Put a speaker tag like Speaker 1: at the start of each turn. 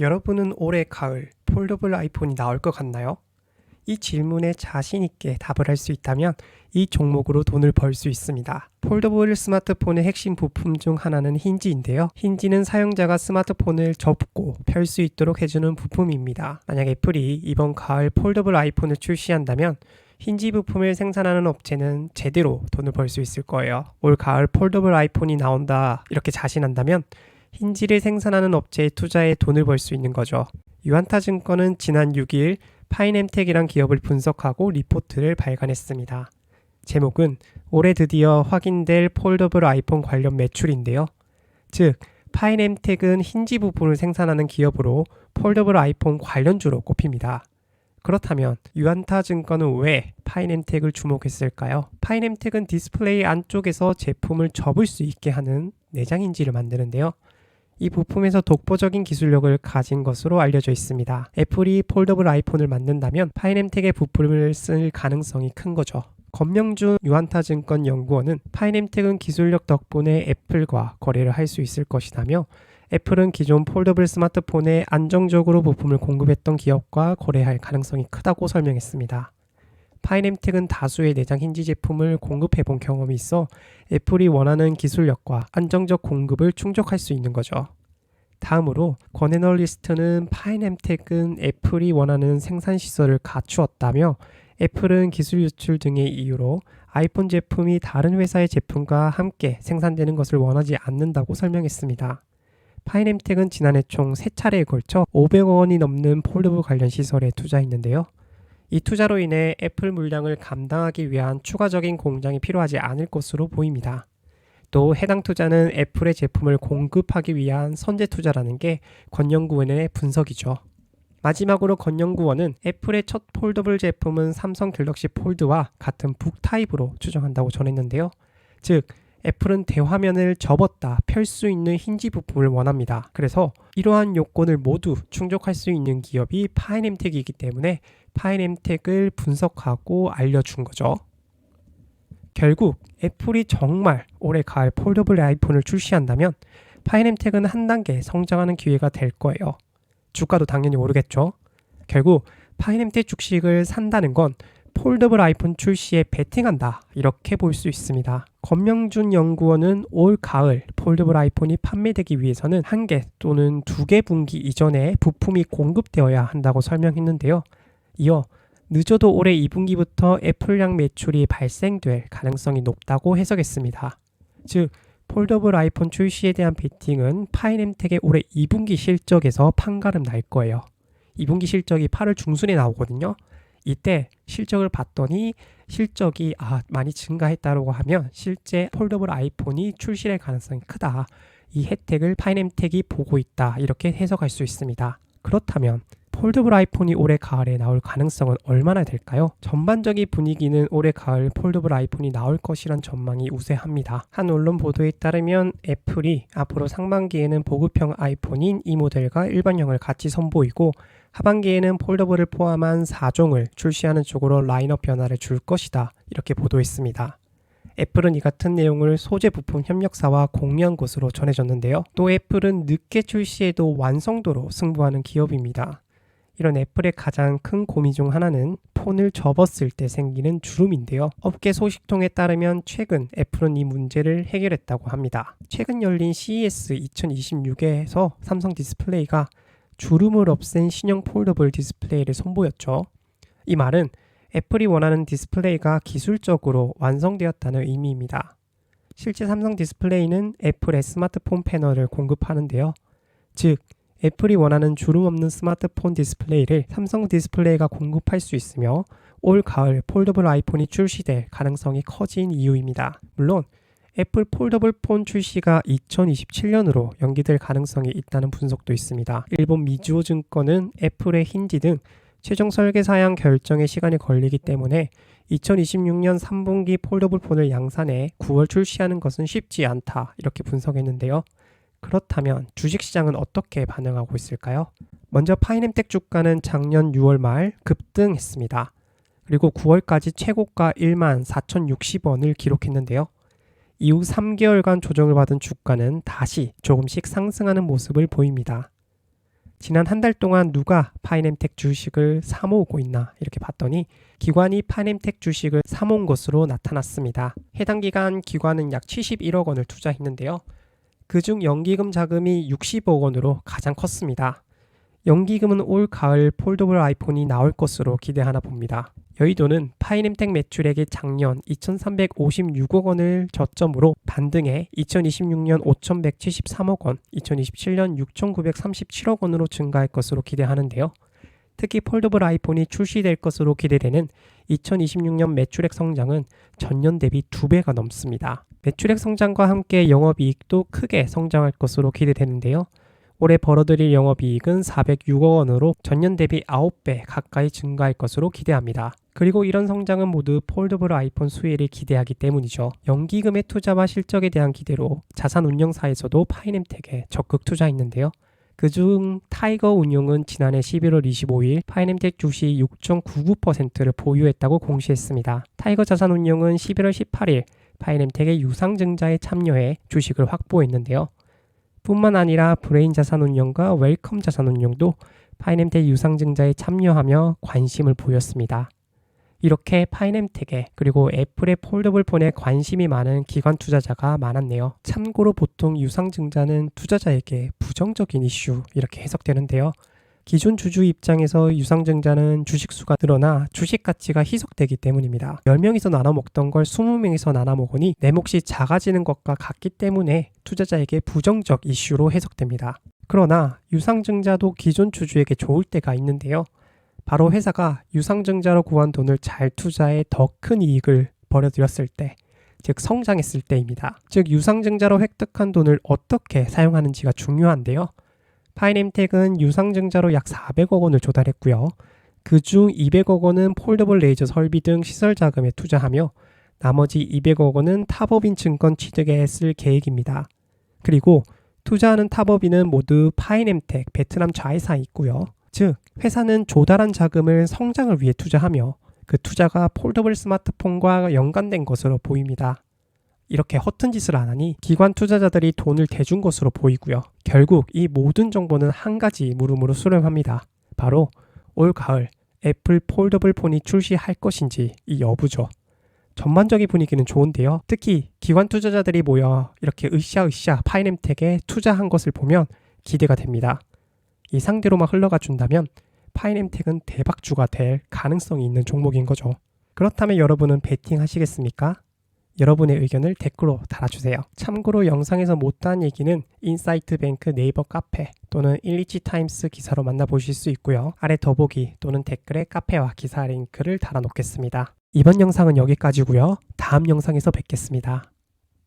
Speaker 1: 여러분은 올해 가을 폴더블 아이폰이 나올 것 같나요? 이 질문에 자신 있게 답을 할 수 있다면 이 종목으로 돈을 벌 수 있습니다. 폴더블 스마트폰의 핵심 부품 중 하나는 힌지인데요. 힌지는 사용자가 스마트폰을 접고 펼 수 있도록 해주는 부품입니다. 만약 애플이 이번 가을 폴더블 아이폰을 출시한다면 힌지 부품을 생산하는 업체는 제대로 돈을 벌 수 있을 거예요. 올 가을 폴더블 아이폰이 나온다 이렇게 자신한다면 힌지를 생산하는 업체에 투자해 돈을 벌 수 있는 거죠. 유안타증권은 지난 6일 파이넴텍이란 기업을 분석하고 리포트를 발간했습니다. 제목은 올해 드디어 확인될 폴더블 아이폰 관련 매출인데요. 즉, 파이넴텍은 힌지 부품을 생산하는 기업으로 폴더블 아이폰 관련주로 꼽힙니다. 그렇다면 유안타증권은 왜 파이넴텍을 주목했을까요? 파이넴텍은 디스플레이 안쪽에서 제품을 접을 수 있게 하는 내장 힌지를 만드는데요. 이 부품에서 독보적인 기술력을 가진 것으로 알려져 있습니다. 애플이 폴더블 아이폰을 만든다면 파이넴텍의 부품을 쓸 가능성이 큰 거죠. 권명준 유안타증권 연구원은 파이넴텍은 기술력 덕분에 애플과 거래를 할 수 있을 것이라며 애플은 기존 폴더블 스마트폰에 안정적으로 부품을 공급했던 기업과 거래할 가능성이 크다고 설명했습니다. 파이넴텍은 다수의 내장 힌지 제품을 공급해본 경험이 있어 애플이 원하는 기술력과 안정적 공급을 충족할 수 있는 거죠. 다음으로 권 애널리스트는 파이넴텍은 애플이 원하는 생산 시설을 갖추었다며 애플은 기술 유출 등의 이유로 아이폰 제품이 다른 회사의 제품과 함께 생산되는 것을 원하지 않는다고 설명했습니다. 파이넴텍은 지난해 총 3차례에 걸쳐 500억 원이 넘는 폴더블 관련 시설에 투자했는데요. 이 투자로 인해 애플 물량을 감당하기 위한 추가적인 공장이 필요하지 않을 것으로 보입니다. 또 해당 투자는 애플의 제품을 공급하기 위한 선제 투자라는 게 권 연구원의 분석이죠. 마지막으로 권 연구원은 애플의 첫 폴더블 제품은 삼성 갤럭시 폴드와 같은 북 타입으로 추정한다고 전했는데요. 즉, 애플은 대화면을 접었다 펼 수 있는 힌지 부품을 원합니다. 그래서 이러한 요건을 모두 충족할 수 있는 기업이 파이넴텍이기 때문에 파이넴텍을 분석하고 알려준 거죠. 결국 애플이 정말 올해 가을 폴더블 아이폰을 출시한다면 파이넴텍은 한 단계 성장하는 기회가 될 거예요. 주가도 당연히 오르겠죠. 결국 파이넴텍 주식을 산다는 건 폴더블 아이폰 출시에 베팅한다 이렇게 볼 수 있습니다. 권명준 연구원은 올 가을 폴더블 아이폰이 판매되기 위해서는 1개 또는 2개 분기 이전에 부품이 공급되어야 한다고 설명했는데요. 이어 늦어도 올해 2분기부터 애플량 매출이 발생될 가능성이 높다고 해석했습니다. 즉, 폴더블 아이폰 출시에 대한 베팅은 파이넴텍의 올해 2분기 실적에서 판가름 날 거예요. 2분기 실적이 8월 중순에 나오거든요. 이때 실적을 봤더니 실적이 많이 증가했다고 하면 실제 폴더블 아이폰이 출시될 가능성이 크다. 이 혜택을 파이넴텍이 보고 있다. 이렇게 해석할 수 있습니다. 그렇다면 폴더블 아이폰이 올해 가을에 나올 가능성은 얼마나 될까요? 전반적인 분위기는 올해 가을 폴더블 아이폰이 나올 것이란 전망이 우세합니다. 한 언론 보도에 따르면 애플이 앞으로 상반기에는 보급형 아이폰인 이 모델과 일반형을 같이 선보이고 하반기에는 폴더블을 포함한 4종을 출시하는 쪽으로 라인업 변화를 줄 것이다. 이렇게 보도했습니다. 애플은 이 같은 내용을 소재 부품 협력사와 공유한 것으로 전해졌는데요. 또 애플은 늦게 출시해도 완성도로 승부하는 기업입니다. 이런 애플의 가장 큰 고민 중 하나는 폰을 접었을 때 생기는 주름인데요. 업계 소식통에 따르면 최근 애플은 이 문제를 해결했다고 합니다. 최근 열린 CES 2026에서 삼성 디스플레이가 주름을 없앤 신형 폴더블 디스플레이를 선보였죠. 이 말은 애플이 원하는 디스플레이가 기술적으로 완성되었다는 의미입니다. 실제 삼성 디스플레이는 애플의 스마트폰 패널을 공급하는데요. 즉, 애플이 원하는 주름 없는 스마트폰 디스플레이를 삼성 디스플레이가 공급할 수 있으며 올 가을 폴더블 아이폰이 출시될 가능성이 커진 이유입니다. 물론 애플 폴더블 폰 출시가 2027년으로 연기될 가능성이 있다는 분석도 있습니다. 일본 미즈호 증권은 애플의 힌지 등 최종 설계 사양 결정에 시간이 걸리기 때문에 2026년 3분기 폴더블 폰을 양산해 9월 출시하는 것은 쉽지 않다 이렇게 분석했는데요. 그렇다면 주식시장은 어떻게 반응하고 있을까요? 먼저 파이넴텍 주가는 작년 6월 말 급등했습니다. 그리고 9월까지 최고가 14,060원을 기록했는데요. 이후 3개월간 조정을 받은 주가는 다시 조금씩 상승하는 모습을 보입니다. 지난 한 달 동안 누가 파이nem텍 주식을 사모으고 있나 이렇게 봤더니 기관이 파이nem텍 주식을 사모은 것으로 나타났습니다. 해당 기간 기관은 약 71억 원을 투자했는데요. 그중 연기금 자금이 60억 원으로 가장 컸습니다. 연기금은 올 가을 폴더블 아이폰이 나올 것으로 기대하나 봅니다. 여의도는 파이nem텍 매출액이 작년 2,356억 원을 저점으로 반등해 2026년 5,173억 원, 2027년 6,937억 원으로 증가할 것으로 기대하는데요. 특히 폴더블 아이폰이 출시될 것으로 기대되는 2026년 매출액 성장은 전년 대비 2배가 넘습니다. 매출액 성장과 함께 영업이익도 크게 성장할 것으로 기대되는데요. 올해 벌어들일 영업이익은 406억 원으로 전년 대비 9배 가까이 증가할 것으로 기대합니다. 그리고 이런 성장은 모두 폴더블 아이폰 수혜를 기대하기 때문이죠. 연기금의 투자와 실적에 대한 기대로 자산운용사에서도 파이nem텍에 적극 투자했는데요. 그중 타이거 운용은 지난해 11월 25일 파이nem텍 주식 6.99%를 보유했다고 공시했습니다. 타이거 자산운용은 11월 18일 파이nem텍의 유상증자에 참여해 주식을 확보했는데요. 뿐만 아니라 브레인 자산운용과 웰컴 자산운용도 파이nem텍 유상증자에 참여하며 관심을 보였습니다. 이렇게 파이nem텍에 그리고 애플의 폴더블 폰에 관심이 많은 기관 투자자가 많았네요. 참고로 보통 유상증자는 투자자에게 부정적인 이슈 이렇게 해석되는데요. 기존 주주 입장에서 유상증자는 주식수가 늘어나 주식 가치가 희석되기 때문입니다. 10명이서 나눠 먹던 걸 20명이서 나눠 먹으니 내 몫이 작아지는 것과 같기 때문에 투자자에게 부정적 이슈로 해석됩니다. 그러나 유상증자도 기존 주주에게 좋을 때가 있는데요. 바로 회사가 유상증자로 구한 돈을 잘 투자해 더 큰 이익을 벌어들였을 때, 즉 성장했을 때입니다. 즉 유상증자로 획득한 돈을 어떻게 사용하는지가 중요한데요. 파이nem텍은 유상증자로 약 400억 원을 조달했고요. 그중 200억 원은 폴더블 레이저 설비 등 시설 자금에 투자하며 나머지 200억 원은 탑업인 증권 취득에 쓸 계획입니다. 그리고 투자하는 탑업인은 모두 파이nem텍 베트남 자회사에 있고요. 즉 회사는 조달한 자금을 성장을 위해 투자하며 그 투자가 폴더블 스마트폰과 연관된 것으로 보입니다. 이렇게 허튼 짓을 안 하니 기관 투자자들이 돈을 대준 것으로 보이고요. 결국 이 모든 정보는 한 가지 물음으로 수렴합니다. 바로 올 가을 애플 폴더블 폰이 출시할 것인지 이 여부죠. 전반적인 분위기는 좋은데요. 특히 기관 투자자들이 모여 이렇게 으쌰으쌰 파이nem텍에 투자한 것을 보면 기대가 됩니다. 이 상대로만 흘러가 준다면 파이nem텍은 대박주가 될 가능성이 있는 종목인 거죠. 그렇다면 여러분은 베팅 하시겠습니까? 여러분의 의견을 댓글로 달아주세요. 참고로 영상에서 못한 얘기는 인사이트뱅크 네이버 카페 또는 127타임스 기사로 만나보실 수 있고요. 아래 더보기 또는 댓글에 카페와 기사 링크를 달아놓겠습니다. 이번 영상은 여기까지고요. 다음 영상에서 뵙겠습니다.